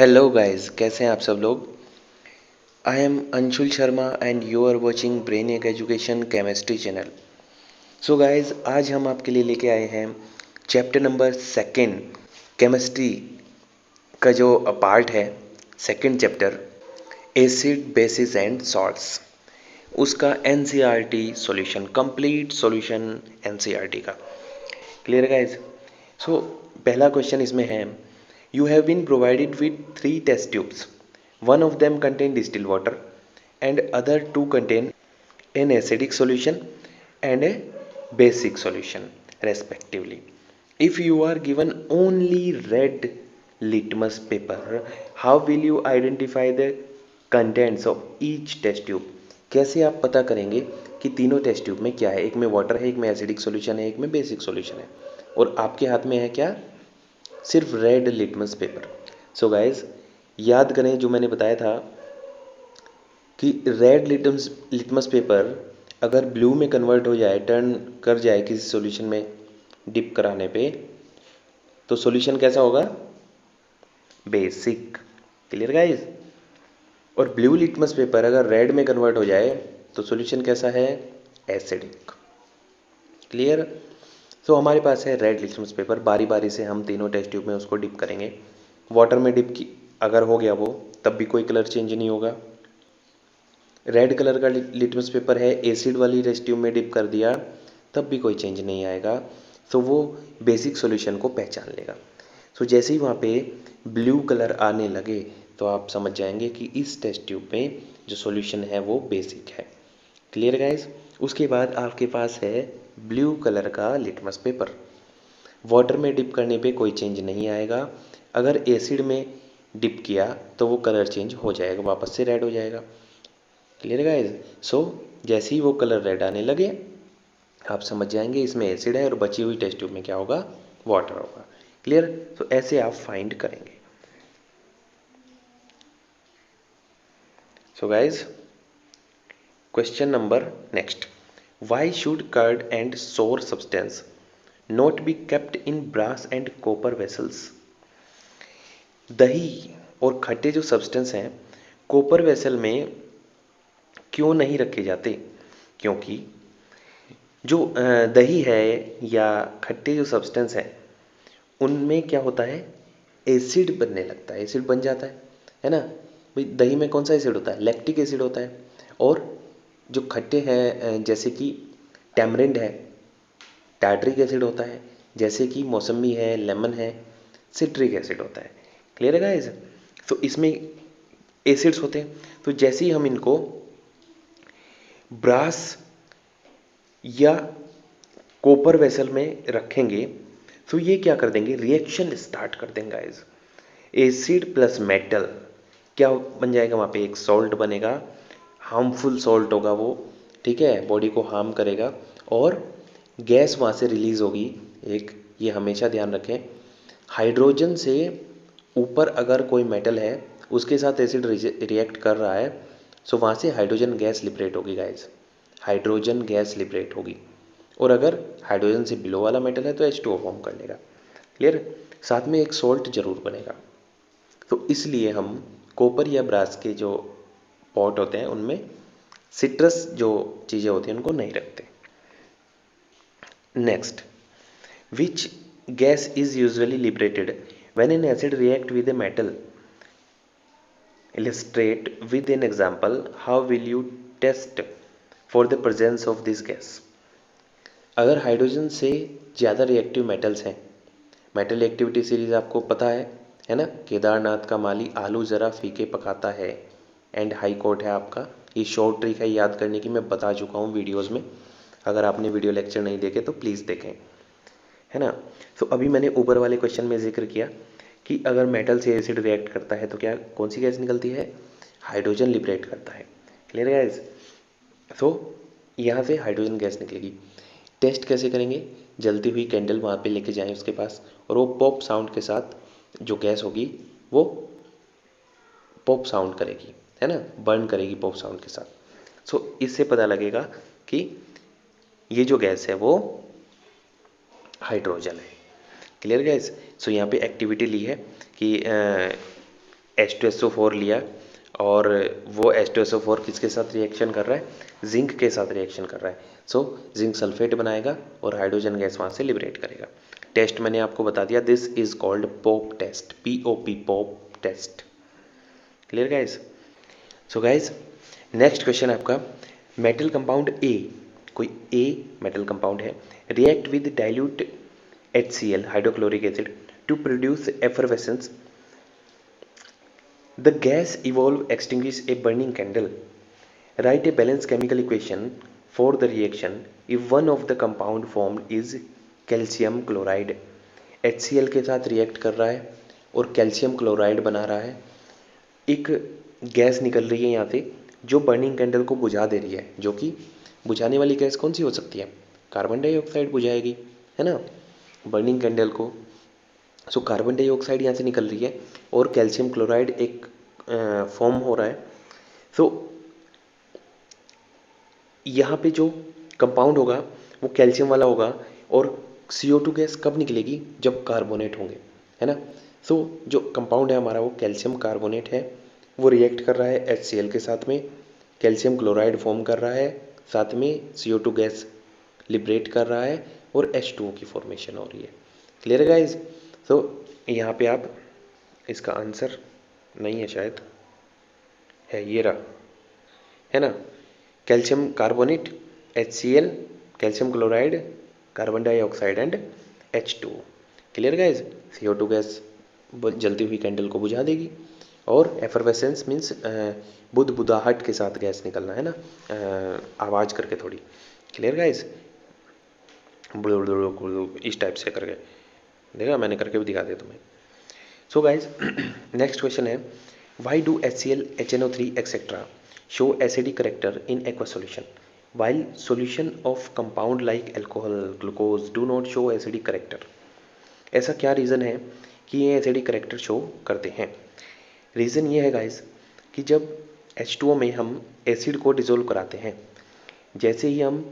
Hello guys, कैसे हैं आप सब लोग। I am Anshul Sharma and you are watching Brainiac education chemistry channel. So guys, आज हम आपके लिए लेके आए हैं चैप्टर नंबर सेकंड केमिस्ट्री का जो पार्ट है, second chapter acids bases and salts, उसका NCERT solution, complete solution NCERT का। Clear guys. सो पहला क्वेश्चन इसमें है, you have been provided with 3 test tubes. One of them contain distilled water and other 2 contain an acidic solution and a basic solution respectively. If you are given only red litmus paper, how will you identify the contents of each test tube? कैसे आप पता करेंगे कि तीनों test tube में क्या है। एक में वाटर है, एक में एसिडिक सॉल्यूशन है, एक में बेसिक सॉल्यूशन है, और आपके हाथ में है क्या, सिर्फ red litmus paper. So guys, याद करें जो मैंने बताया था कि रेड लिटमस पेपर अगर ब्लू में कन्वर्ट हो जाए, टर्न कर जाए किसी सॉल्यूशन में डिप कराने पे, तो सॉल्यूशन कैसा होगा, बेसिक। Clear guys. और ब्लू लिटमस पेपर अगर रेड में कन्वर्ट हो जाए तो सॉल्यूशन कैसा है, एसिडिक। क्लियर। तो हमारे पास है रेड लिटमस पेपर, बारी बारी से हम तीनों टेस्ट ट्यूब में उसको डिप करेंगे। वाटर में डिप की अगर हो गया वो, तब भी कोई कलर चेंज नहीं होगा। रेड कलर का लिटमस पेपर है, एसिड वाली टेस्ट ट्यूब में डिप कर दिया, तब भी कोई चेंज नहीं आएगा, तो वो बेसिक सॉल्यूशन को पहचान लेगा। सो जैसे ही वहाँ पे ब्लू कलर आने लगे तो आप समझ जाएंगे कि इस टेस्ट ट्यूब में जो सॉल्यूशन है वो बेसिक है। Clear guys. उसके बाद आपके पास है ब्लू कलर का लिटमस पेपर। वाटर में डिप करने पे कोई चेंज नहीं आएगा, अगर एसिड में डिप किया तो वो कलर चेंज हो जाएगा, वापस से रेड हो जाएगा। Clear guys. सो जैसे ही वो कलर रेड आने लगे आप समझ जाएंगे इसमें एसिड है, और बची हुई टेस्ट ट्यूब में क्या होगा, वाटर होगा। क्लियर। तो ऐसे आप फाइंड करेंगे। So guys, question number next, why should curd and sour substance not be kept in brass and copper vessels. दही और खट्टे जो सब्सटेंस हैं कॉपर वेसल में क्यों नहीं रखे जाते, क्योंकि जो दही है या खट्टे जो सब्सटेंस हैं उनमें क्या होता है, एसिड बनने लगता है, एसिड बन जाता है ना। भाई दही में कौन सा एसिड होता है, लैक्टिक एसिड होता है। और जो खट्टे हैं जैसे कि टैमरिंड है, टार्ट्रिक एसिड होता है। जैसे कि मौसमी है, लेमन है, सिट्रिक एसिड होता है। क्लियर है गाइस। तो इसमें एसिड्स होते हैं, तो जैसे ही हम इनको ब्रास या कॉपर वेसल में रखेंगे तो ये क्या कर देंगे, रिएक्शन स्टार्ट कर देंगे गाइस। एसिड प्लस मेटल क्या बन जाएगा, वहाँ पे एक सॉल्ट बनेगा, हार्मफुल सॉल्ट होगा वो, ठीक है, बॉडी को हार्म करेगा, और गैस वहाँ से रिलीज होगी एक, ये हमेशा ध्यान रखें। हाइड्रोजन से ऊपर अगर कोई मेटल है उसके साथ एसिड रिएक्ट कर रहा है, सो वहाँ से हाइड्रोजन गैस लिबरेट होगी गाइस, हाइड्रोजन गैस लिबरेट होगी। और अगर हाइड्रोजन से बिलो वाला मेटल है तो H2O फॉर्म कर लेगा। क्लियर। साथ में एक सॉल्ट जरूर बनेगा। तो इसलिए हम कॉपर या ब्रास के जो पॉट होते हैं उनमें सिट्रस जो चीज़ें होती हैं उनको नहीं रखते। Next, which gas is usually liberated when an acid react with a metal, illustrate with an example, how will you test for the presence of this gas। अगर हाइड्रोजन से ज़्यादा रिएक्टिव मेटल्स हैं, मेटल एक्टिविटी सीरीज आपको पता है ना, केदारनाथ का माली आलू ज़रा फीके पकाता है, एंड हाई कोर्ट है आपका। ये शॉर्ट ट्रिक है याद करने की, मैं बता चुका हूँ वीडियोस में, अगर आपने वीडियो लेक्चर नहीं देखे तो प्लीज़ देखें, है ना। तो अभी मैंने ऊपर वाले क्वेश्चन में जिक्र किया कि अगर मेटल से एसिड रिएक्ट करता है तो क्या कौन सी गैस निकलती है, हाइड्रोजन लिबरेट करता है। Clear guys. तो यहाँ से हाइड्रोजन गैस निकलेगी। टेस्ट कैसे करेंगे, जलती हुई कैंडल वहाँ पे लेके जाएं उसके पास, और वो पॉप साउंड के साथ जो गैस होगी वो पॉप साउंड करेगी, है ना, बर्न करेगी पॉप साउंड के साथ। सो इससे पता लगेगा कि ये जो गैस है वो हाइड्रोजन है। Clear guys. सो यहाँ पे एक्टिविटी ली है कि H2SO4 लिया और वो H2SO4 किसके साथ रिएक्शन कर रहा है, जिंक के साथ रिएक्शन कर रहा है। सो जिंक सल्फेट बनाएगा और हाइड्रोजन गैस वहाँ से लिबरेट करेगा। टेस्ट मैंने आपको बता दिया, this is called pop test, POP, pop test. Clear guys? So guys next question आपका, मेटल कंपाउंड ए, कोई ए मेटल कंपाउंड है, react with dilute HCl hydrochloric acid to produce effervescence, the gas evolve extinguish a burning candle, write a balance chemical equation for the reaction if one of the compound formed is calcium chloride. HCl के साथ react कर रहा है और calcium chloride बना रहा है, एक गैस निकल रही है यहाँ से जो बर्निंग कैंडल को बुझा दे रही है, जो कि बुझाने वाली गैस कौन सी हो सकती है, कार्बन डाइऑक्साइड बुझाएगी, है ना, बर्निंग कैंडल को। सो कार्बन डाइऑक्साइड यहाँ से निकल रही है और कैल्शियम क्लोराइड एक फॉर्म हो रहा है। सो यहाँ पे जो कंपाउंड होगा वो कैल्शियम वाला होगा और CO2 गैस कब निकलेगी, जब कार्बोनेट होंगे, है ना। सो जो कंपाउंड है हमारा वो कैल्शियम कार्बोनेट है, वो रिएक्ट कर रहा है HCl के साथ में, कैल्शियम क्लोराइड फॉर्म कर रहा है, साथ में CO2 गैस लिबरेट कर रहा है और H2O की फॉर्मेशन हो रही है। क्लियर है गाइज? तो यहाँ पे आप, इसका आंसर नहीं है शायद, है ये रहा, है ना, calcium carbonate, HCl, calcium chloride, carbon dioxide and H2O। Clear guys? CO2 gas जलती हुई कैंडल को बुझा देगी और एफरवेसेंस मीन्स बुदबुदाहट के साथ गैस निकलना, है ना, आवाज़ करके थोड़ी। Clear guys? इस टाइप से करके देखा, मैंने करके भी दिखा दिया तुम्हें। सो गाइज नेक्स्ट क्वेश्चन है, why do HCl, HNO3 etcetera show acidic character in aqueous solution while solution of compound like alcohol, glucose do not show acidic character। ऐसा क्या रीज़न है कि ये एसिडिक करेक्टर शो करते हैं? रीज़न ये है गाइस कि जब H2O में हम एसिड को डिज़ोल्व कराते हैं, जैसे ही हम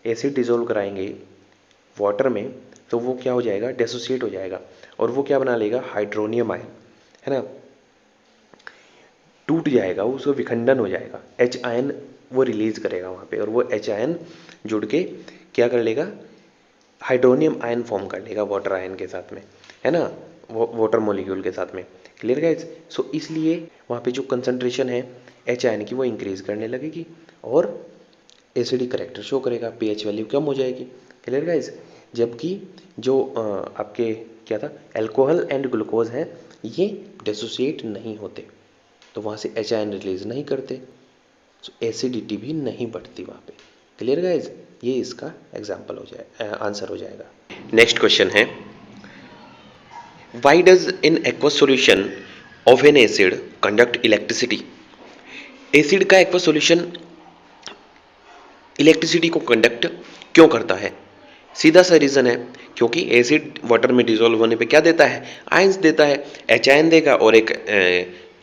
एसिड डिज़ोल्व कराएंगे वाटर में तो वो क्या हो जाएगा, डिसोसिएट हो जाएगा और वो क्या बना लेगा, हाइड्रोनियम आयन, है ना, टूट जाएगा, उसका विखंडन हो जाएगा, H आयन वो रिलीज करेगा वहाँ पे और वो H आयन जुड़ के क्या कर लेगा, हाइड्रोनियम आयन फॉर्म कर लेगा वाटर आयन के साथ में, है ना, वो वाटर मॉलिक्यूल के साथ में। Clear guys? सो इसलिए वहाँ पे जो कंसंट्रेशन है H आयन की वो इंक्रीज करने लगेगी और एसिडिक करेक्टर शो करेगा, pH वैल्यू कम हो जाएगी। Clear guys? जबकि जो आपके क्या था, एल्कोहल एंड ग्लूकोज हैं, ये डिसोसिएट नहीं होते तो वहाँ से H आयन रिलीज नहीं करते, सो एसिडिटी भी नहीं बढ़ती वहाँ पे। Clear guys? ये इसका एग्जाम्पल हो जाए, आंसर हो जाएगा। नेक्स्ट क्वेश्चन है, why does in aqueous solution of N acid conduct electricity. Acid का एक्वस सॉल्यूशन इलेक्ट्रिसिटी को कंडक्ट क्यों करता है? सीधा सा रीज़न है, क्योंकि एसिड वाटर में डिजोल्व होने पे क्या देता है, आयंस देता है, H आयन देगा और एक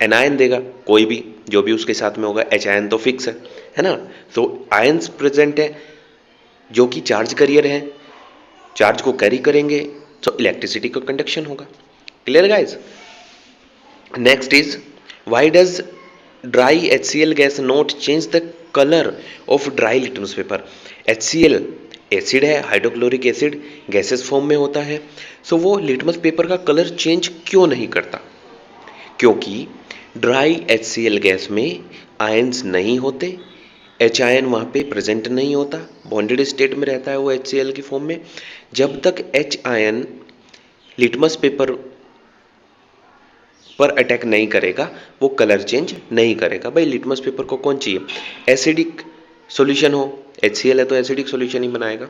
एनायन देगा, कोई भी जो भी उसके साथ में होगा, H आयन तो फिक्स है ना। तो आयंस प्रेजेंट है जो कि चार्ज कैरियर है, चार्ज को कैरी करेंगे तो इलेक्ट्रिसिटी का कंडक्शन होगा। Clear guys? Next is, why does dry HCl gas not change the colour of dry litmus paper. HCl acid है, हाइड्रोक्लोरिक एसिड गैसेस फॉर्म में होता है, सो वो लिटमस पेपर का कलर चेंज क्यों नहीं करता? क्योंकि ड्राई HCl गैस में आयंस नहीं होते, H आयन वहाँ पे प्रेजेंट नहीं होता, बॉन्डेड स्टेट में रहता है वो HCl की फॉर्म में। जब तक H आयन लिटमस पेपर पर अटैक नहीं करेगा वो कलर चेंज नहीं करेगा। भाई लिटमस पेपर को कौन चाहिए, एसिडिक सॉल्यूशन हो, HCl है तो एसिडिक सॉल्यूशन ही बनाएगा,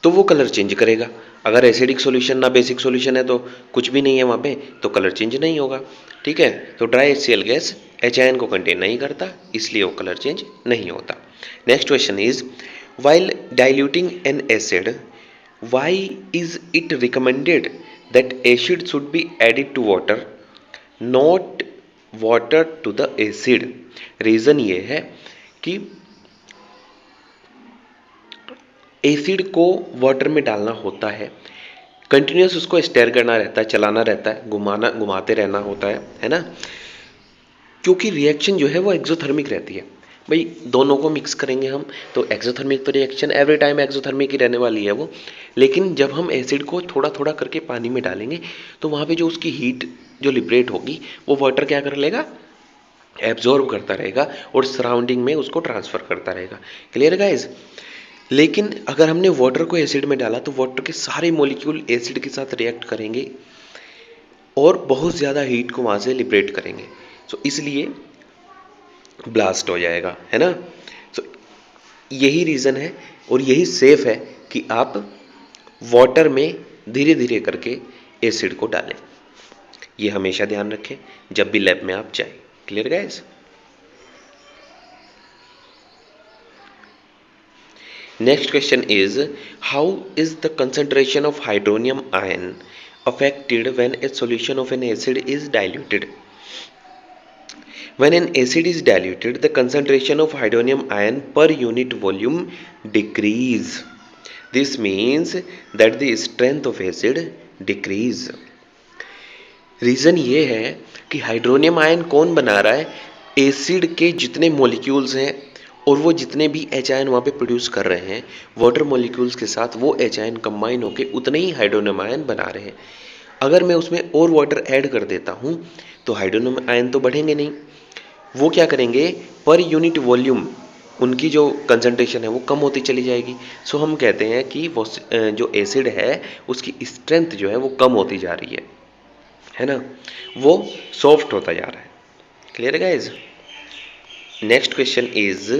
तो वो कलर चेंज करेगा। अगर एसिडिक सॉल्यूशन ना बेसिक सॉल्यूशन है तो कुछ भी नहीं है वहाँ पे, तो कलर चेंज नहीं होगा। ठीक है, तो dry HCl gas H ion को कंटेन नहीं करता, इसलिए वो कलर चेंज नहीं होता। Next question is, while diluting N acid why is it recommended that acid should be added to water, not water to the acid? Reason ये है कि एसिड को वाटर में डालना होता है, कंटिन्यूस उसको स्टेयर करना रहता है, चलाना रहता है, घुमाते रहना होता है ना, क्योंकि रिएक्शन जो है वो एक्सोथर्मिक रहती है। भाई दोनों को मिक्स करेंगे हम तो एक्सोथर्मिक तो रिएक्शन एवरी टाइम एक्सोथर्मिक ही रहने वाली है वो। लेकिन जब हम एसिड को थोड़ा थोड़ा करके पानी में डालेंगे तो वहाँ पे जो उसकी हीट जो लिबरेट होगी वो वाटर क्या कर लेगा, एब्जॉर्ब करता रहेगा और सराउंडिंग में उसको ट्रांसफ़र करता रहेगा। Clear guys. लेकिन अगर हमने वाटर को एसिड में डाला तो वाटर के सारे मॉलिक्यूल एसिड के साथ रिएक्ट करेंगे और बहुत ज़्यादा हीट को वहाँ से लिबरेट करेंगे, सो इसलिए ब्लास्ट हो जाएगा, है ना। सो यही रीज़न है और यही सेफ है कि आप वाटर में धीरे धीरे करके एसिड को डालें। ये हमेशा ध्यान रखें जब भी लैब में आप जाएं। Clear guys. Next question is how is the concentration of hydronium ion affected when a solution of an acid is diluted. When an acid is diluted, the concentration of hydronium ion per unit volume decrease. This means that the strength of acid decrease. Reason ये है कि hydronium ion कौन बना रहा है, acid के जितने molecules हैं और वो जितने भी एच आयन वहाँ पे प्रोड्यूस कर रहे हैं वाटर मॉलिक्यूल्स के साथ, वो एच आयन कंबाइन होकर उतने ही हाइड्रोनियम आयन बना रहे हैं। अगर मैं उसमें और वाटर ऐड कर देता हूँ तो हाइड्रोनियम आयन तो बढ़ेंगे नहीं, वो क्या करेंगे, पर यूनिट वॉल्यूम उनकी जो कंसंट्रेशन है वो कम होती चली जाएगी। सो हम कहते हैं कि वो जो एसिड है उसकी स्ट्रेंथ जो है वो कम होती जा रही है ना, वो सॉफ्ट होता जा रहा है। Clear guys. Next question is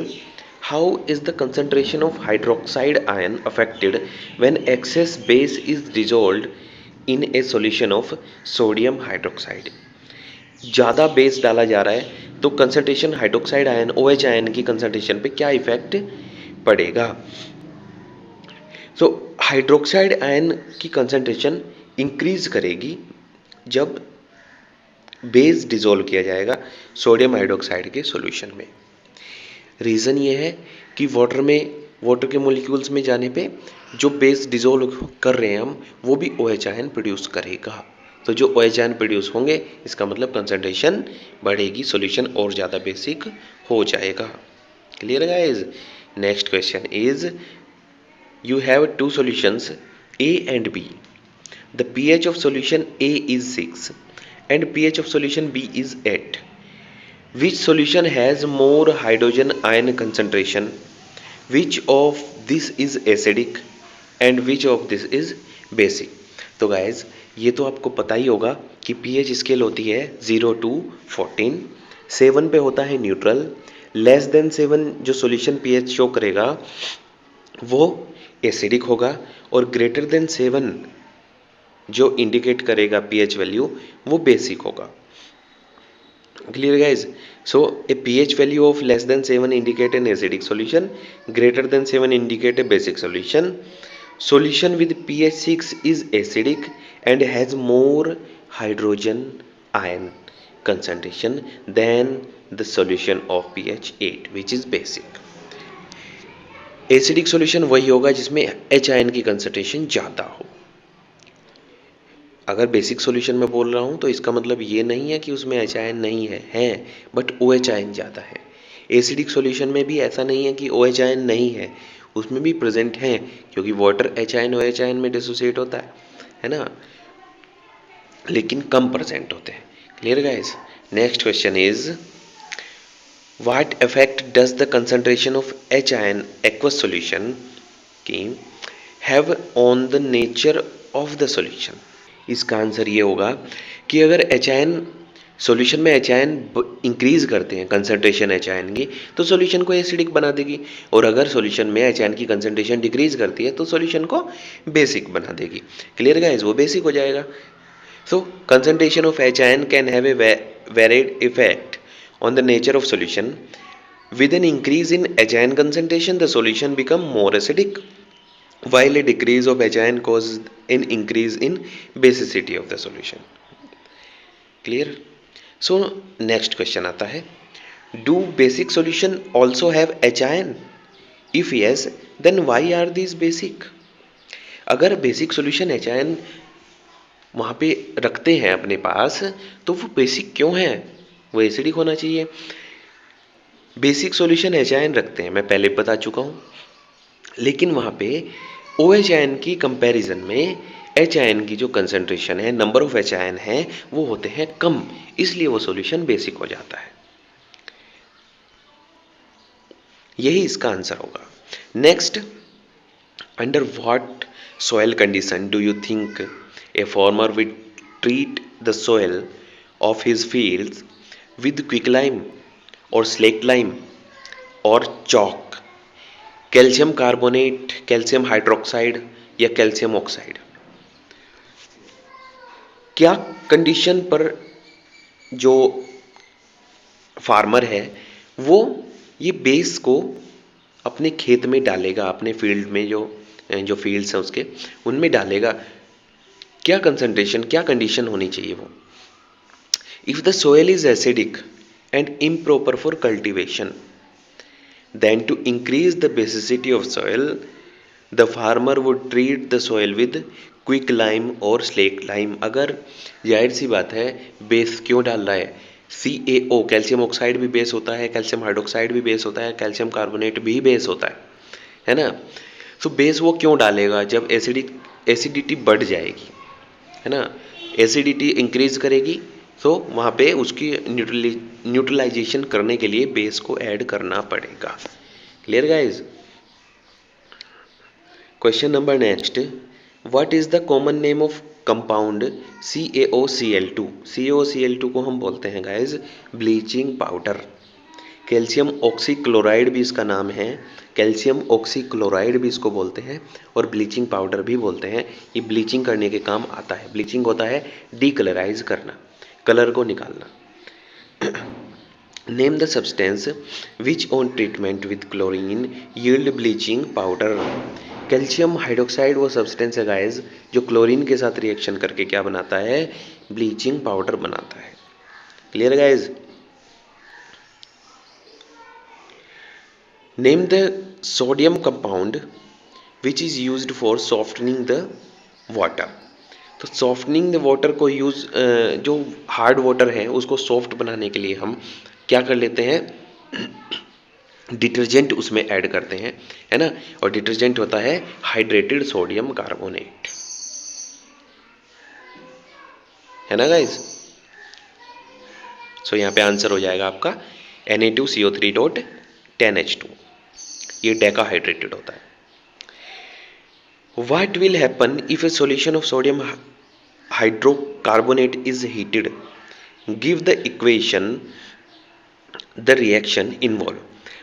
how is the concentration of hydroxide ion affected when excess base is dissolved in a solution of sodium hydroxide. ज़्यादा बेस डाला जा रहा है तो concentration hydroxide ion OH ion की कंसंट्रेशन पे क्या effect पड़ेगा। सो हाइड्रोक्साइड आयन की कंसंट्रेशन इंक्रीज करेगी जब बेस डिजोल्व किया जाएगा सोडियम हाइड्रोक्साइड के सॉल्यूशन में। रीज़न ये है कि वाटर के मॉलिक्यूल्स में जाने पे जो बेस डिजोल्व कर रहे हैं हम वो भी OH आयन प्रोड्यूस करेगा, तो जो OH आयन प्रोड्यूस होंगे इसका मतलब कंसंट्रेशन बढ़ेगी, सॉल्यूशन और ज़्यादा बेसिक हो जाएगा। Clear guys. Next question is you have two solutions A and B. The pH of solution A is 6 and pH of solution B is 8. Which solution has more hydrogen ion concentration? Which of this is acidic and which of this is basic? तो guys ये तो आपको पता ही होगा कि pH scale होती है 0 to 14, 7 पे होता है न्यूट्रल, लेस देन 7 जो सॉल्यूशन pH शो करेगा वो एसिडिक होगा और ग्रेटर देन 7 जो इंडिकेट करेगा pH वैल्यू वो बेसिक होगा। Clear guys. So A pH value of less than 7 indicate an acidic solution, greater than 7 indicate a basic solution. Solution with pH 6 is acidic and has more hydrogen ion concentration than the solution of pH 8 which is basic. Acidic solution वही होगा जिसमें H ion की concentration ज़्यादा हो। अगर basic solution में बोल रहा हूँ तो इसका मतलब ये नहीं है कि उसमें H आयन नहीं है बट OH आयन ज़्यादा है। एसिडिक सॉल्यूशन में भी ऐसा नहीं है कि OH आयन नहीं है, उसमें भी प्रेजेंट हैं क्योंकि water H ion OH ion में डिसोसिएट होता है ना, लेकिन कम प्रेजेंट होते हैं। Clear guys. Next question is What effect does the concentration of H ion aqueous solution have on the nature of the solution? इसका आंसर ये होगा कि अगर H आयन सॉल्यूशन में H आयन इंक्रीज करते हैं कंसंट्रेशन H आयन की तो सॉल्यूशन को एसिडिक बना देगी, और अगर सॉल्यूशन में H आयन की कंसंट्रेशन डिक्रीज करती है तो सॉल्यूशन को बेसिक बना देगी। क्लियर गाइस, वो बेसिक हो जाएगा। So concentration of H ion can have a varied effect on the nature of solution. With an increase in H ion concentration, the solution become more acidic, while a decrease of H ion causes an increase in basicity of the solution. Clear? So next question आता है, do basic solution also have H ion? If yes, then why are these basic? अगर basic solution H ion वहाँ पे रखते हैं अपने पास, तो वो बेसिक क्यों है? वो एसिडिक होना चाहिए। बेसिक सॉल्यूशन HIN रखते हैं, मैं पहले बता चुका हूँ, लेकिन वहाँ पे OH की कंपैरिजन में HIN की जो कंसंट्रेशन है, नंबर ऑफ HIN है, वो होते हैं कम, इसलिए वो सॉल्यूशन बेसिक हो जाता है। यही इसका आंसर होगा। Next, under what soil condition do you think a farmer will treat the soil of his fields with quicklime or slaked lime or chalk, calcium carbonate, calcium hydroxide या calcium oxide? क्या condition पर जो farmer है वो ये base को अपने खेत में डालेगा, अपने फील्ड में जो फील्ड्स हैं उसके उनमें डालेगा? क्या कंसंट्रेशन, क्या कंडीशन होनी चाहिए वो? If the soil is acidic and improper for cultivation, then to increase the basicity of soil, the farmer would treat the soil with quick lime और स्लेक लाइम। अगर जाहिर सी बात है, बेस क्यों डाल रहा है? CaO, कैल्शियम ऑक्साइड भी बेस होता है, कैल्शियम हाइड्रोक्साइड भी बेस होता है, कैल्शियम कार्बोनेट भी बेस होता है ना? तो बेस वो क्यों डालेगा? जब एसिडिटी बढ़ जाएगी, है ना, एसिडिटी इंक्रीज करेगी, तो वहाँ पे उसकी न्यूट्रलाइजेशन करने के लिए बेस को ऐड करना पड़ेगा। Clear guys? Question number next, what is the common name of compound CaOCl2? CaOCl2 को हम बोलते हैं guys bleaching powder. Calcium oxychloride भी इसका नाम है, कैल्शियम ऑक्सीक्लोराइड भी इसको बोलते हैं और ब्लीचिंग पाउडर भी बोलते हैं। ये ब्लीचिंग करने के काम आता है। ब्लीचिंग होता है डीकलराइज करना, कलर को निकालना। Name the substance which on treatment with chlorine yield bleaching powder. Calcium hydroxide वो सब्सटेंस है गाइज जो क्लोरीन के साथ रिएक्शन करके क्या बनाता है? ब्लीचिंग पाउडर बनाता है। Clear guys? Name the sodium compound which is used for softening the water. तो सॉफ्टनिंग द वाटर को यूज़, जो हार्ड वाटर है उसको सॉफ्ट बनाने के लिए हम क्या कर लेते हैं? डिटर्जेंट उसमें ऐड करते हैं, है ना? और डिटर्जेंट होता है हाइड्रेटेड सोडियम कार्बोनेट, है ना गाइज? सो यहाँ पे आंसर हो जाएगा आपका Na2CO3.10H2। ये डेकाहाइड्रेटेड होता है। What will happen if a solution of sodium hydrocarbonate is heated? Give the equation, the reaction involved.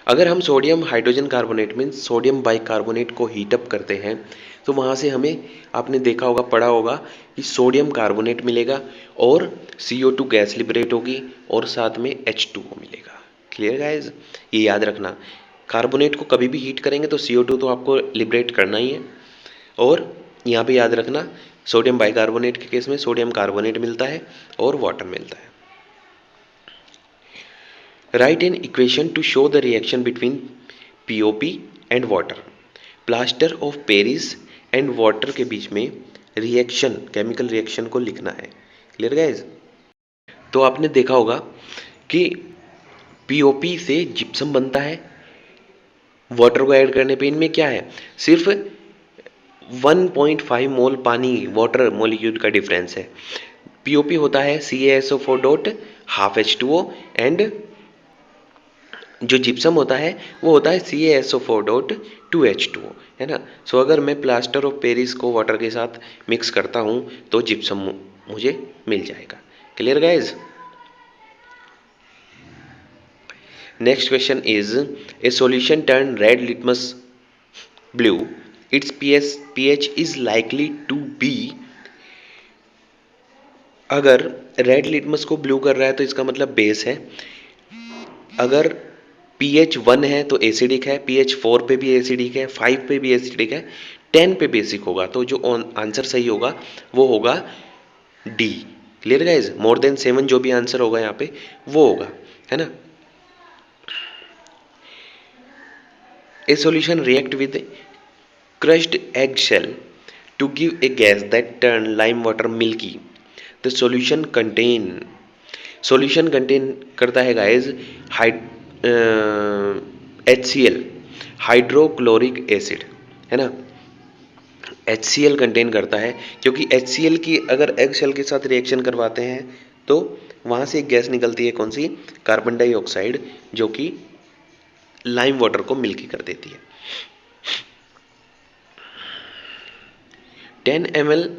अगर हम सोडियम हाइड्रोजन कार्बोनेट में सोडियम बाइकार्बोनेट को हीटअप करते हैं तो वहाँ से हमें, आपने देखा होगा, पढ़ा होगा कि सोडियम कार्बोनेट मिलेगा और CO2 गैस लिबरेट होगी और साथ में H2O मिलेगा। Clear guys? ये याद रखना, कार्बोनेट को कभी भी हीट करेंगे तो CO2 तो आपको लिबरेट करना ही है। और यहाँ पे याद रखना, सोडियम बाइकार्बोनेट के केस में सोडियम कार्बोनेट मिलता है और वाटर मिलता है। Right an equation two show the reaction between POP and water. Plaster of Paris and water के बीच में रिएक्शन, केमिकल रिएक्शन को लिखना है। Clear guys? तो आपने देखा होगा कि POP से जिप्सम बनता है, वाटर को ऐड करने पे इनमें क्या है? सिर्फ 1.5 मोल पानी, वाटर मोलिक्यूल का डिफरेंस है। POP होता है CaSO4.12H2O एंड जो जिप्सम होता है वो होता है CaSO4.2H2O, है ना? सो अगर मैं प्लास्टर ऑफ पेरिस को वाटर के साथ मिक्स करता हूँ तो जिप्सम मुझे मिल जाएगा। Clear guys? Next question is, A solution turn red litmus blue, its pH is likely to be। अगर रेड लिटमस को ब्लू कर रहा है तो इसका मतलब बेस है। अगर pH 1 है तो एसिडिक है, pH 4 पे भी एसिडिक है, 5 पे भी एसिडिक है, 10 पे बेसिक होगा। तो जो आंसर सही होगा वो होगा D. Clear guys? More than 7 जो भी आंसर होगा यहाँ पे वो होगा, है ना? ए solution react with crushed egg shell to give a gas that turn lime water milky, the solution contain करता है गाइज HCl, हाइड्रोक्लोरिक एसिड, है ना। HCl कंटेन करता है, क्योंकि HCl की अगर एग शेल के साथ रिएक्शन करवाते हैं तो वहाँ से एक गैस निकलती है, कौन सी, कार्बन डाइऑक्साइड, जो कि लाइम वाटर को मिल्की कर देती है। 10 ml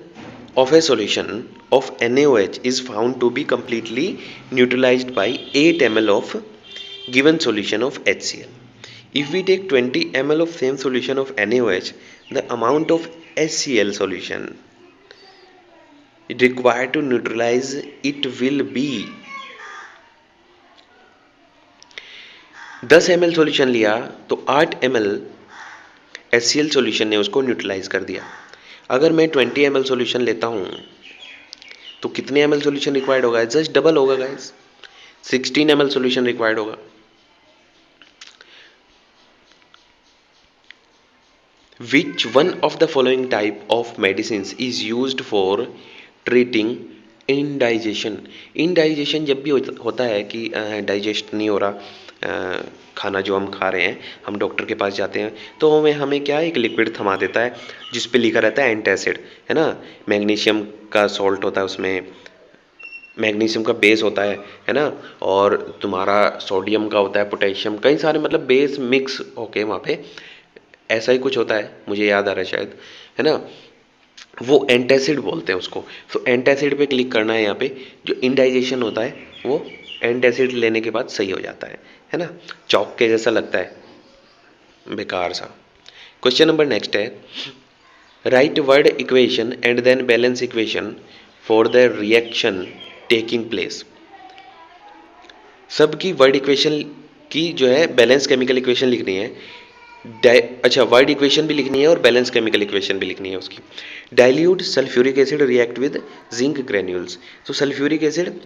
of a solution of NaOH is found to be completely neutralized by 8 ml of given solution of HCl. If we take 20 ml of same solution of NaOH, the amount of HCl solution required to neutralize it will be 10 ml solution लिया तो 8 ml HCl solution ने उसको neutralise कर दिया। अगर मैं 20 ml solution लेता हूँ तो कितने ml सॉल्यूशन रिक्वायर्ड होगा, जस्ट डबल होगा गाइस, 16 ml सॉल्यूशन रिक्वायर्ड होगा। Which one of the following type of medicines is used for treating indigestion? indigestion जब भी होता है कि डाइजेस्ट नहीं हो रहा खाना जो हम खा रहे हैं, हम डॉक्टर के पास जाते हैं तो हमें क्या एक लिक्विड थमा देता है जिस पे लिखा रहता है एंटासिड, है ना। मैग्नीशियम का सॉल्ट होता है उसमें, मैग्नीशियम का बेस होता है ना, और तुम्हारा सोडियम का होता है, पोटेशियम, कई सारे मतलब बेस मिक्स होके वहाँ पे ऐसा ही कुछ होता है, मुझे याद आ रहा है शायद, है ना, वो एंटासिड बोलते हैं उसको। तो एंटासिड पे क्लिक करना है, यहाँ पे जो इंडाइजेशन होता है वो एंटासिड लेने के बाद सही हो जाता है ना। चौक के जैसा लगता है, बेकार सा। क्वेश्चन नंबर नेक्स्ट है, write word equation and then balance equation for the reaction taking place. सबकी वर्ड इक्वेशन की जो है बैलेंस केमिकल इक्वेशन लिखनी है, अच्छा वर्ड इक्वेशन भी लिखनी है और बैलेंस केमिकल इक्वेशन भी लिखनी है उसकी। Dilute sulphuric acid react with zinc granules. तो सल्फ्यूरिक एसिड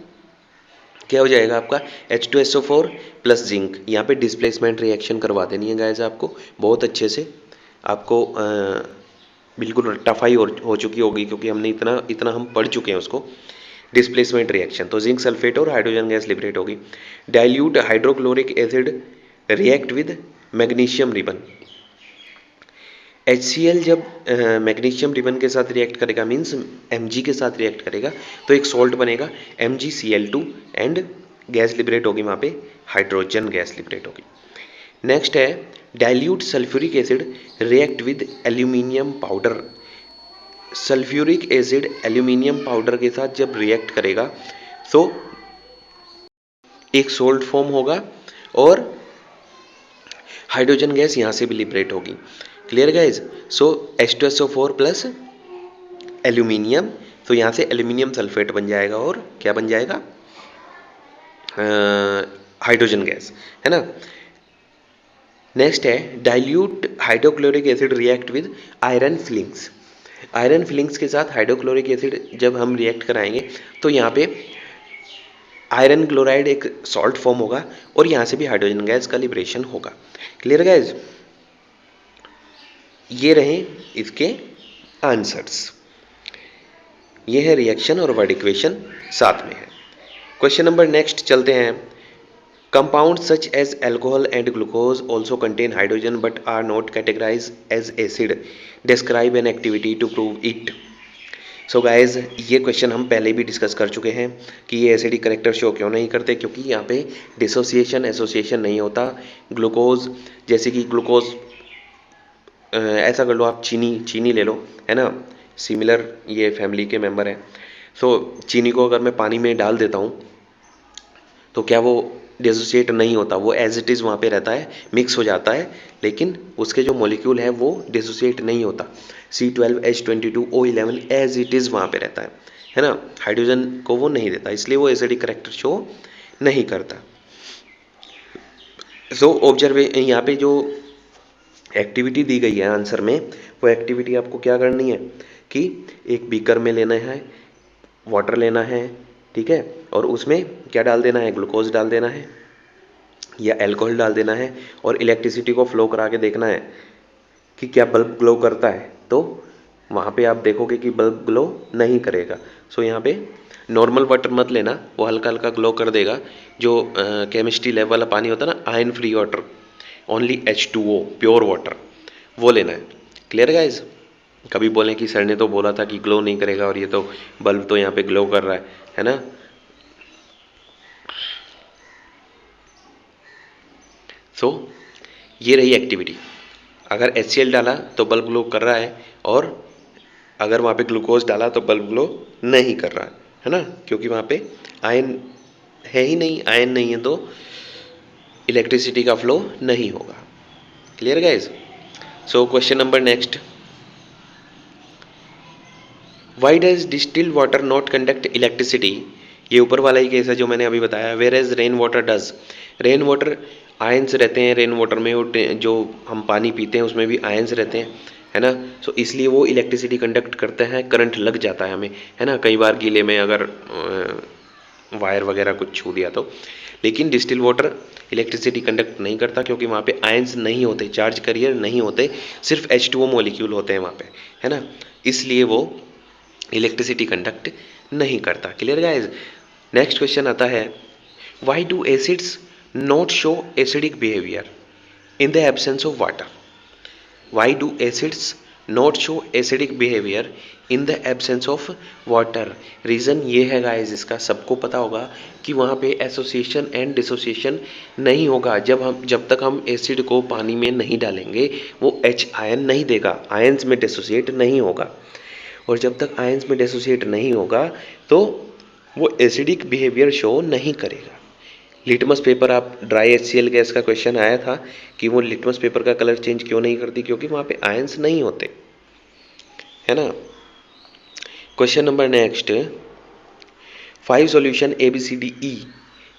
क्या हो जाएगा आपका, H2SO4 प्लस जिंक। यहाँ पे डिस्प्लेसमेंट रिएक्शन करवा देनी है गाइस आपको बहुत अच्छे से, आपको बिल्कुल रट्टाफाई हो चुकी होगी क्योंकि हमने इतना हम पढ़ चुके हैं उसको। डिस्प्लेसमेंट रिएक्शन तो जिंक सल्फेट और हाइड्रोजन गैस लिबरेट होगी। Dilute hydrochloric acid react with magnesium ribbon. HCl जब मैग्नीशियम रिबन के साथ रिएक्ट करेगा, मीन्स Mg के साथ रिएक्ट करेगा तो एक सॉल्ट बनेगा MgCl2 एंड गैस लिबरेट होगी, वहाँ पे हाइड्रोजन गैस लिबरेट होगी। नेक्स्ट है dilute sulphuric acid react with aluminium powder. Sulphuric acid aluminium powder के साथ जब रिएक्ट करेगा तो एक सोल्ट फॉर्म होगा और हाइड्रोजन गैस यहाँ से भी लिबरेट होगी। Clear guys. So H2SO4 plus aluminium, तो यहाँ से एल्यूमिनियम सल्फेट बन जाएगा और क्या बन जाएगा, हाइड्रोजन गैस, है ना। नेक्स्ट है dilute hydrochloric acid react with iron filings. Iron filings के साथ हाइड्रोक्लोरिक एसिड जब हम रिएक्ट कराएंगे तो यहाँ पे आयरन क्लोराइड एक सॉल्ट फॉर्म होगा और यहाँ से भी हाइड्रोजन गैस का लिबरेशन होगा। Clear guys. ये रहे इसके आंसर्स, ये है रिएक्शन और वर्ड इक्वेशन साथ में है। क्वेश्चन नंबर नेक्स्ट चलते हैं। Compound such as alcohol and glucose also contain hydrogen but are not categorize as acid, describe an activity to prove it. So guys ये क्वेश्चन हम पहले भी डिस्कस कर चुके हैं कि ये एसिडिक करेक्टर शो क्यों नहीं करते, क्योंकि यहाँ पे डिसोसिएशन एसोसिएशन नहीं होता। ग्लूकोज जैसे कि ग्लूकोज ऐसा कर लो आप, चीनी ले लो, है ना, सिमिलर ये फैमिली के मेंबर हैं। सो चीनी को अगर मैं पानी में डाल देता हूँ तो क्या वो डिसोसिएट नहीं होता, वो एज इट इज़ वहाँ पे रहता है, मिक्स हो जाता है, लेकिन उसके जो मॉलिक्यूल है वो डिसोसिएट नहीं होता। C12H22O11 एज इट इज़ वहाँ पे रहता है ना, हाइड्रोजन को वो नहीं देता, इसलिए वो एसिडिक करेक्टर शो नहीं करता। सो ऑब्जर्व यहाँ पे जो एक्टिविटी दी गई है आंसर में, वो एक्टिविटी आपको क्या करनी है कि एक बीकर में लेना है, वाटर लेना है, ठीक है, और उसमें क्या डाल देना है, ग्लूकोज डाल देना है या अल्कोहल डाल देना है और इलेक्ट्रिसिटी को फ्लो करा के देखना है कि क्या बल्ब ग्लो करता है। तो वहाँ पे आप देखोगे कि बल्ब ग्लो नहीं करेगा। सो यहाँ पे नॉर्मल वाटर मत लेना, वो हल्का हल्का ग्लो कर देगा। जो केमिस्ट्री लैब वाला पानी होता है ना, ion free water, only H2O pure water, वो लेना है। Clear guys? कभी बोलें कि सर ने तो बोला था कि ग्लो नहीं करेगा और ये तो बल्ब तो यहाँ पे ग्लो कर रहा है ना। सो ये रही एक्टिविटी। अगर HCl डाला तो बल्ब ग्लो कर रहा है, और अगर वहाँ पे ग्लूकोज डाला तो बल्ब ग्लो नहीं कर रहा है ना, क्योंकि वहाँ पे आयन है ही नहीं। आयन नहीं है तो इलेक्ट्रिसिटी का फ्लो नहीं होगा। Clear guys? So question number next, why does distilled water not conduct electricity? ये ऊपर वाला ही केस है जो मैंने अभी बताया। Where as rain water does, rain water ions रहते हैं रेन वाटर में, और जो हम पानी पीते हैं उसमें भी आयंस रहते हैं, है ना। सो इसलिए वो इलेक्ट्रिसिटी कंडक्ट करते हैं, करंट लग जाता है हमें, है ना, कई बार गीले में अगर वायर वगैरह कुछ छू दिया तो। लेकिन डिस्टिल वाटर इलेक्ट्रिसिटी कंडक्ट नहीं करता, क्योंकि वहाँ पे आयंस नहीं होते, चार्ज कैरियर नहीं होते, सिर्फ H2O मॉलिक्यूल होते हैं वहाँ पे, है ना, इसलिए वो इलेक्ट्रिसिटी कंडक्ट नहीं करता। Clear guys? नेक्स्ट क्वेश्चन आता है, why do acids not show acidic behaviour in the absence of water? Why do acids not show acidic behaviour in the absence of water? Reason ये है guys, इसका सबको पता होगा कि वहाँ पे एसोसिएशन एंड डिसोसिएशन नहीं होगा। जब तक हम एसिड को पानी में नहीं डालेंगे वो H आयन नहीं देगा, आयंस में डिसोसिएट नहीं होगा, और जब तक आयंस में डिसोसिएट नहीं होगा तो वो एसिडिक बिहेवियर शो नहीं करेगा। लिटमस पेपर, आप ड्राई HCl गैस का क्वेश्चन आया था कि वो लिटमस पेपर का कलर चेंज क्यों नहीं करती, क्योंकि वहाँ पे आयंस नहीं होते, है ना। Question number next, 5 solution ABCDE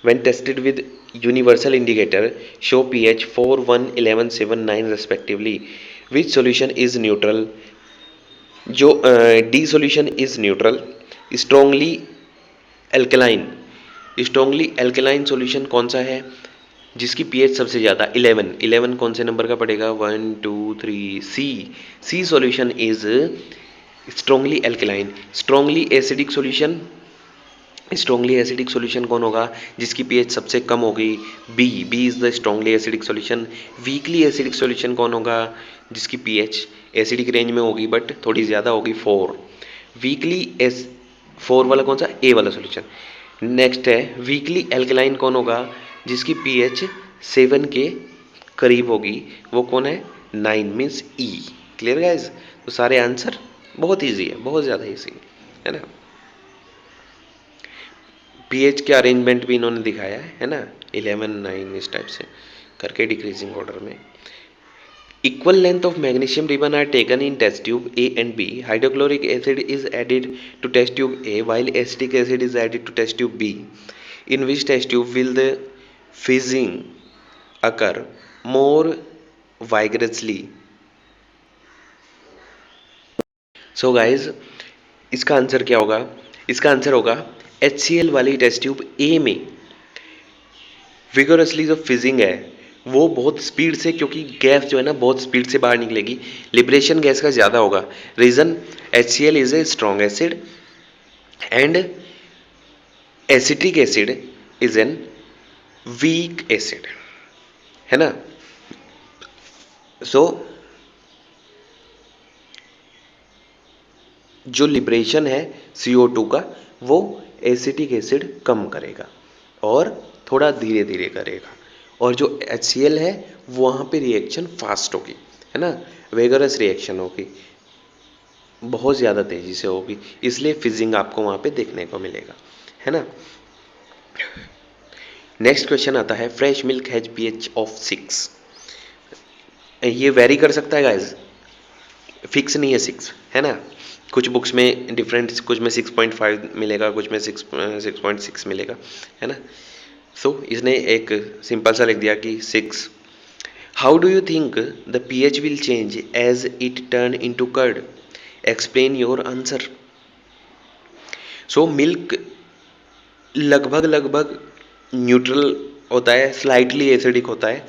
when tested with universal indicator show pH 4, 1, 11, 7, 9 respectively. Which solution is neutral? जो D solution is neutral. strongly alkaline, strongly alkaline solution कौन सा है जिसकी पीएच सबसे ज़्यादा 11? 11 कौन से नंबर का पड़ेगा? 1 2 3, C solution is strongly alkaline. Strongly acidic solution कौन होगा जिसकी पीएच सबसे कम होगी? B is the strongly acidic solution. Weakly acidic solution कौन होगा जिसकी पीएच एसिडिक रेंज में होगी बट थोड़ी ज़्यादा होगी? 4। वीकली 4 वाला कौन सा? ए वाला सॉल्यूशन। नेक्स्ट है वीकली एल्कलाइन कौन होगा जिसकी पीएच 7 के करीब होगी? वो कौन है? 9 मीन्स ई। Clear guys? तो सारे आंसर बहुत इजी है, बहुत ज़्यादा इजी है ना। पीएच के अरेंजमेंट भी इन्होंने दिखाया है ना, 11 9 इस टाइप से करके डिक्रीजिंग ऑर्डर में। Equal length of magnesium ribbon are taken in test tube A and B. Hydrochloric acid is added to test tube A while acetic acid is added to test tube B. In which test tube will the fizzing occur more vigorously? So guys, इसका answer क्या होगा? इसका answer होगा HCl वाली test tube A में vigorously जो fizzing है वो बहुत स्पीड से, क्योंकि गैस जो है ना बहुत स्पीड से बाहर निकलेगी, लिबरेशन गैस का ज़्यादा होगा। Reason HCl is a strong acid and acetic acid is an weak acid, है ना। सो जो लिबरेशन है CO2 का वो एसिटिक एसिड कम करेगा और थोड़ा धीरे धीरे करेगा, और जो HCl है वहाँ पे रिएक्शन फास्ट होगी, है ना, वेगरस रिएक्शन होगी, बहुत ज़्यादा तेज़ी से होगी, इसलिए फिजिंग आपको वहाँ पे देखने को मिलेगा, है ना। नेक्स्ट क्वेश्चन आता है, fresh milk has pH of 6। ये वेरी कर सकता है गाइज, फिक्स नहीं है 6, है ना। कुछ बुक्स में डिफरेंट, कुछ में 6.5 मिलेगा, कुछ में 6.6 मिलेगा, है ना। सो इसने एक सिंपल सा लिख दिया कि 6। How do you think the pH will change as it turn into curd? Explain your answer. So milk लगभग न्यूट्रल होता है, स्लाइटली एसिडिक होता है,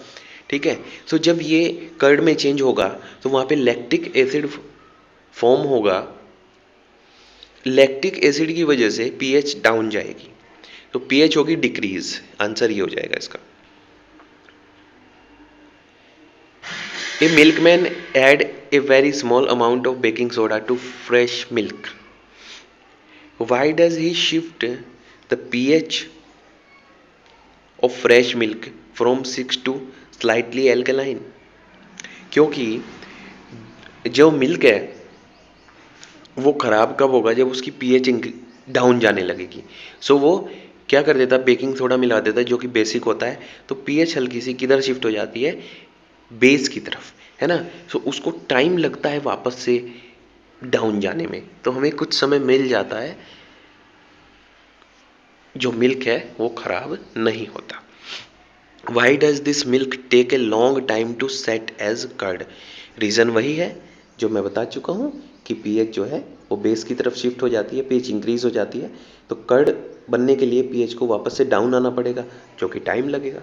ठीक है। सो जब ये कर्ड में चेंज होगा तो वहाँ पे लैक्टिक एसिड फॉर्म होगा, लैक्टिक एसिड की वजह से पीएच डाउन जाएगी, तो पीएच होगी डिक्रीज, आंसर ये हो जाएगा इसका। A milkman add a very small amount of baking soda to fresh milk, why does he shift the pH of fresh milk from 6 to slightly alkaline? क्योंकि जो milk है वो खराब कब होगा, जब उसकी पीएच डाउन जाने लगेगी। सो वो क्या कर देता, बेकिंग सोडा मिला देता है जो कि बेसिक होता है, तो पीएच हल्की सी किधर शिफ्ट हो जाती है, बेस की तरफ, है ना। सो उसको टाइम लगता है वापस से डाउन जाने में, तो हमें कुछ समय मिल जाता है, जो मिल्क है वो खराब नहीं होता। Why does this milk take a long time to set as curd? Reason वही है जो मैं बता चुका हूँ कि पीएच जो है वो बेस की तरफ शिफ्ट हो जाती है, पीएच इंक्रीज हो जाती है, तो कर्ड बनने के लिए पीएच को वापस से डाउन आना पड़ेगा, जो कि टाइम लगेगा।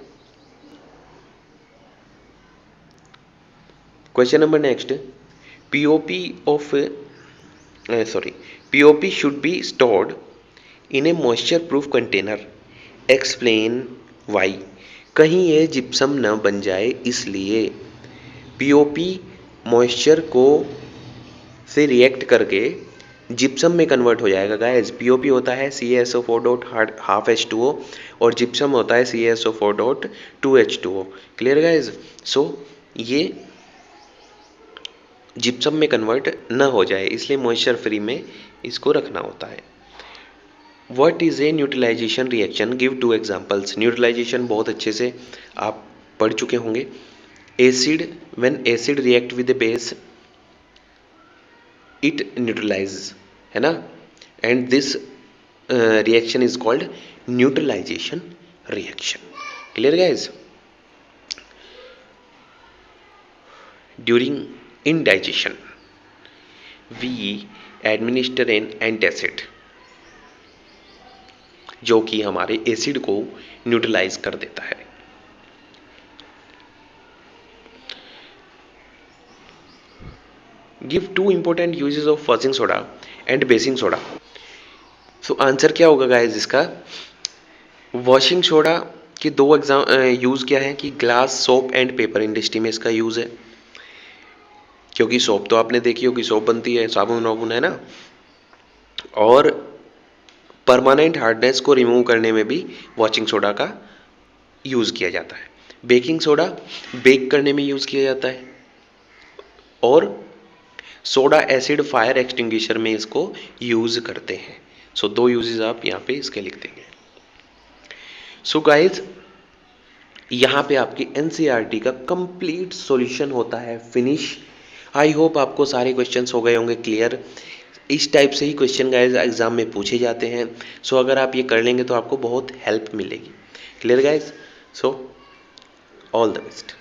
Question number next, POP of POP should be stored in A moisture proof container, explain why? कहीं ये जिप्सम न बन जाए इसलिए। पीओपी मॉइस्चर को से रिएक्ट करके जिप्सम में कन्वर्ट हो जाएगा गाइस। पीओपी होता है CaSO4 डॉट हाफ H2O और जिप्सम होता है CaSO4 dot 2H2O। Clear guys? सो ये जिप्सम में कन्वर्ट न हो जाए इसलिए मॉइस्चर फ्री में इसको रखना होता है। What is a neutralization reaction, give 2 examples. Neutralization बहुत अच्छे से आप पढ़ चुके होंगे। Acid, when acid react with a base it neutralize, है ना, and this reaction is called neutralization reaction. Clear guys? During indigestion we administer an antacid जो कि हमारे एसिड को न्यूट्रलाइज कर देता है। Give 2 important uses of washing soda and basin soda. So answer क्या होगा गाइस इसका? वॉशिंग सोडा के 2 यूज क्या है कि glass, soap and paper industry में इसका यूज है, क्योंकि सोप तो आपने देखी होगी, सोप बनती है, साबुन वाबुन, है ना। और परमानेंट हार्डनेस को रिमूव करने में भी वॉशिंग सोडा का यूज़ किया जाता है। बेकिंग सोडा बेक करने में यूज़ किया जाता है, और सोडा एसिड फायर एक्सटिंग्विशर में इसको यूज़ करते हैं। सो 2 यूजेस आप यहाँ पे इसके लिख देंगे। सो गाइज, यहाँ पे आपकी NCERT का कंप्लीट सॉल्यूशन होता है फिनिश। आई होप आपको सारे क्वेश्चंस हो गए होंगे क्लियर। इस टाइप से ही क्वेश्चन गाइज एग्जाम में पूछे जाते हैं। सो अगर आप ये कर लेंगे तो आपको बहुत हेल्प मिलेगी। Clear guys? So all the best.